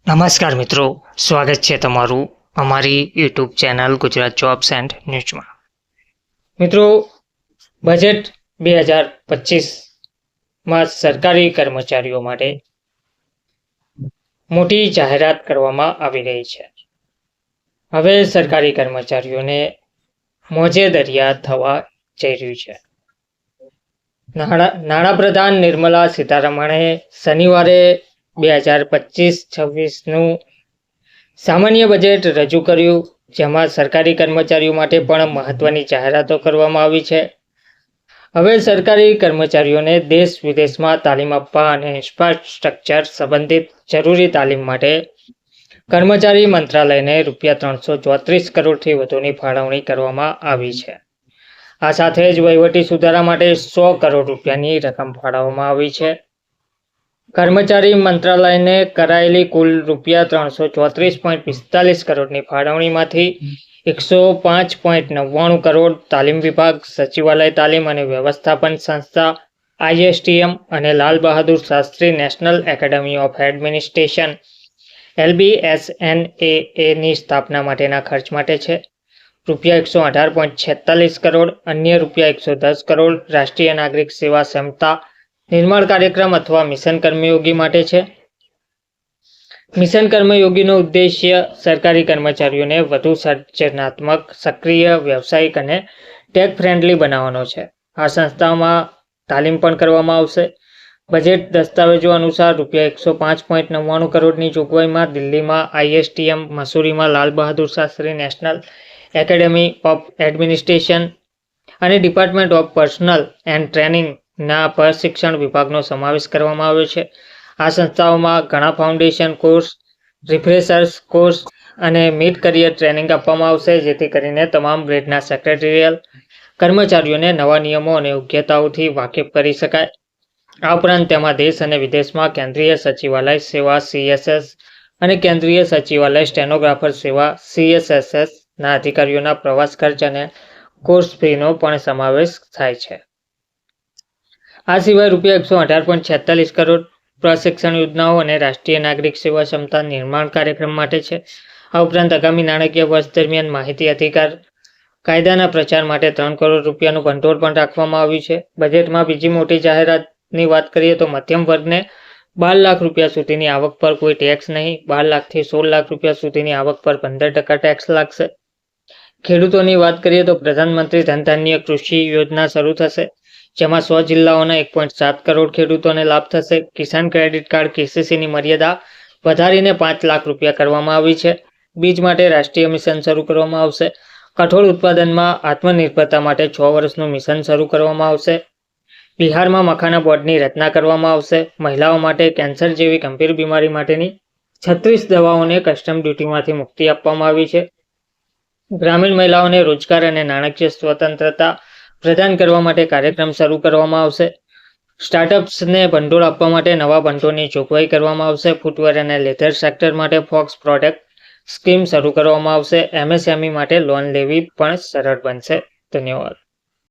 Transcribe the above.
નમસ્કાર મિત્રો, સ્વાગત છે તમારું અમારી YouTube channel Gujarat jobs and ન્યૂઝમાં. મિત્રો, બજેટ 2025માં સરકારી કર્મચારીઓ માટે મોટી જાહેરાત કરવામાં આવી રહી છે. હવે સરકારી કર્મચારીઓને મોજે દરિયા થવા જઈ રહ્યું છે. નાણાપ્રધાન નિર્મલા સીતારમણે શનિવારે 2025-26નું સામાન્ય બજેટ રજૂ કર્યું, જેમાં સરકારી કર્મચારીઓ માટે પણ મહત્વની જાહેરાતો કરવામાં આવી છે. હવે સરકારી કર્મચારીઓને દેશ વિદેશમાં તાલીમ આપવા અને ઇન્ફ્રાસ્ટ્રક્ચર સંબંધિત જરૂરી તાલીમ માટે કર્મચારી મંત્રાલયને ₹334 કરોડથી વધુની ફાળવણી કરવામાં આવી છે. આ સાથે જ વહીવટી સુધારા માટે ₹100 કરોડ રકમ ફાળવવામાં આવી છે. કર્મચારી મંત્રાલયને કરાયેલી કુલ ₹334.45 કરોડની ફાળવણીમાંથી 105.99 કરોડ તાલીમ વિભાગ, સચિવાલય તાલીમ અને વ્યવસ્થાપન સંસ્થા ISTM અને Lal Bahadur Shastri national academy of administration LBSNAની સ્થાપના માટેના ખર્ચ માટે છે. ₹118.46 કરોડ અન્ય ₹110 કરોડ રાષ્ટ્રીય નાગરિક સેવા ક્ષમતા નિર્માણ કાર્યક્રમ અથવા મિશન કર્મયોગી માટે છે. મિશન કર્મયોગીનો ઉદ્દેશ્ય સરકારી કર્મચારીઓને વધુ સર્જનાત્મક, સક્રિય, વ્યવસાયિક અને ટેક ફ્રેન્ડલી બનાવવાનો છે. આ સંસ્થાઓમાં તાલીમ પણ કરવામાં આવશે. બજેટ દસ્તાવેજો અનુસાર ₹105.99 કરોડની જોગવાઈમાં દિલ્હીમાં ISTM, મસૂરીમાં Lal Bahadur Shastri national academy of administration અને ડિપાર્ટમેન્ટ ઓફ પર્સનલ એન્ડ ટ્રેનિંગના પ્રશિક્ષણ વિભાગનો સમાવેશ કરવામાં આવ્યો છે. આ સંસ્થાઓમાં ઘણા ફાઉન્ડેશન કોર્સ, રિફ્રેશર્સ કોર્સ અને મિડ કરિયર ટ્રેનિંગ આપવામાં આવશે, જેથી કરીને તમામ ગ્રેડના સેક્રેટરીયલ કર્મચારીઓને નવા નિયમો અને યોગ્યતાઓથી વાકેફ કરી શકાય. આ ઉપરાંત તેમાં દેશ અને વિદેશમાં કેન્દ્રીય સચિવાલય સેવા CSS અને કેન્દ્રીય સચિવાલય સ્ટેનોગ્રાફર સેવા CSSના અધિકારીઓના પ્રવાસ ખર્ચ અને કોર્સ ફીનો પણ સમાવેશ થાય છે. આ સિવાય ₹118.46 કરોડ પ્રશિક્ષણ યોજનાઓ અને રાષ્ટ્રીય નાગરિક સેવા ક્ષમતા નિર્માણ કાર્યક્રમ માટે છે. આ ઉપરાંત આગામી નાણાકીય વર્ષ દરમિયાન માહિતી અધિકાર કાયદાના પ્રચાર માટે ₹3 કરોડ નું ભંડોળ પણ રાખવામાં આવ્યું છે. બજેટમાં બીજી મોટી જાહેરાતની વાત કરીએ તો મધ્યમ વર્ગને ₹12 લાખ સુધીની આવક પર કોઈ ટેક્સ નહીં. ₹12 લાખથી ₹16 લાખ સુધીની આવક પર 15% ટેક્સ લાગશે. ખેડૂતોની વાત કરીએ તો પ્રધાનમંત્રી ધનધાન્ય કૃષિ યોજના શરૂ થશે, જેમાં 100 જિલ્લાઓના 1.7 કરોડ ખેડૂતોને લાભ થશે. કિસાન ક્રેડિટ કાર્ડ KCCની મર્યાદા વધારીને ₹5 લાખ કરવામાં આવી છે. બીજ માટે રાષ્ટ્રીય મિશન શરૂ કરવામાં આવશે. કઠોળ ઉત્પાદનમાં આત્મનિર્ભરતા માટે 6 વર્ષનું મિશન શરૂ કરવામાં આવશે. બિહારમાં મખાના બોર્ડની રચના કરવામાં આવશે. મહિલાઓ માટે કેન્સર જેવી ગંભીર બીમારી માટેની 36 દવાઓને કસ્ટમ ડ્યુટીમાંથી મુક્તિ આપવામાં આવી છે. ગ્રામીણ મહિલાઓને રોજગાર અને નાણાકીય સ્વતંત્રતા પ્રદાન કરવા માટે કાર્યક્રમ શરૂ કરવામાં આવશે. સ્ટાર્ટઅપ્સને ભંડોળ આપવા માટે નવા ભંડોળની જોગવાઈ કરવામાં આવશે. ફૂટવેર અને લેધર સેક્ટર માટે ફોક્સ પ્રોડક્ટ સ્કીમ શરૂ કરવામાં આવશે. MSME માટે લોન લેવી પણ સરળ બનશે. ધન્યવાદ.